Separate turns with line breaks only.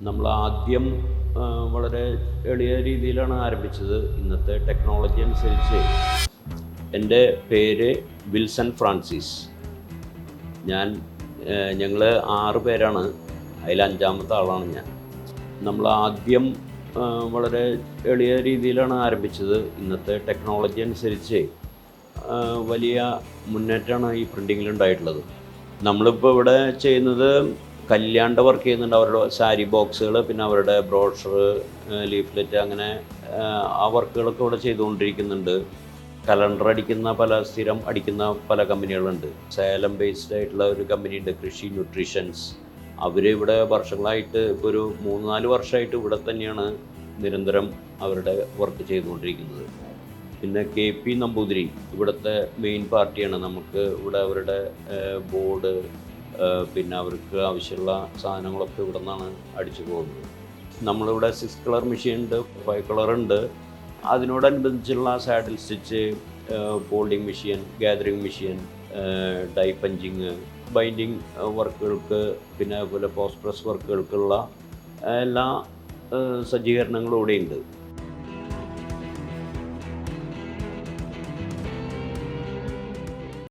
നമ്മൾ ആദ്യം വളരെ എളിയ രീതിയിലാണ് ആരംഭിച്ചത്. ഇന്നത്തെ ടെക്നോളജി അനുസരിച്ച് എൻ്റെ പേര് വിൽസൺ ഫ്രാൻസിസ്. ഞങ്ങൾ 6 പേരാണ്. അതിൽ 5ാമത്തെ ആളാണ് ഞാൻ. നമ്മൾ ആദ്യം വളരെ എളിയ രീതിയിലാണ് ആരംഭിച്ചത്. ഇന്നത്തെ ടെക്നോളജി അനുസരിച്ച് വലിയ മുന്നേറ്റമാണ് ഈ പ്രിൻറ്റിങ്ങിൽ ഉണ്ടായിട്ടുള്ളത്. നമ്മളിപ്പോൾ ഇവിടെ ചെയ്യുന്നത് കല്യാണിൻ്റെ വർക്ക് ചെയ്യുന്നുണ്ട്. അവരുടെ സാരി ബോക്സുകൾ, പിന്നെ അവരുടെ ബ്രോഷർ, ലീഫ്ലെറ്റ്, അങ്ങനെ ആ വർക്കുകളൊക്കെ ഇവിടെ ചെയ്തുകൊണ്ടിരിക്കുന്നുണ്ട്. കലണ്ടർ സ്ഥിരം അടിക്കുന്ന പല കമ്പനികളുണ്ട്. സേലം ബേസ്ഡ് ആയിട്ടുള്ള ഒരു കമ്പനിയുണ്ട്, കൃഷി ന്യൂട്രീഷൻസ്. അവർ ഇവിടെ വർഷങ്ങളായിട്ട്, ഇപ്പോൾ ഒരു 3-4 വർഷമായിട്ട് ഇവിടെ തന്നെയാണ് നിരന്തരം അവരുടെ വർക്ക് ചെയ്തുകൊണ്ടിരിക്കുന്നത്. പിന്നെ KP നമ്പൂതിരി ഇവിടുത്തെ മെയിൻ പാർട്ടിയാണ്. നമുക്ക് ഇവിടെ അവരുടെ ബോർഡ്, പിന്നെ അവർക്ക് ആവശ്യമുള്ള സാധനങ്ങളൊക്കെ ഇവിടെ നിന്നാണ് അടിച്ചു പോകുന്നത്. നമ്മളിവിടെ 6 കളർ മെഷീൻ ഉണ്ട്, 5 കളർ ഉണ്ട്. അതിനോടനുബന്ധിച്ചുള്ള saddle stitch, folding machine, gathering machine, die punching, binding വർക്കുകൾക്ക്, പിന്നെ അതുപോലെ പോസ്റ്റ് പ്രസ് വർക്കുകൾക്കുള്ള എല്ലാ സജ്ജീകരണങ്ങളും ഇവിടെയുണ്ട്.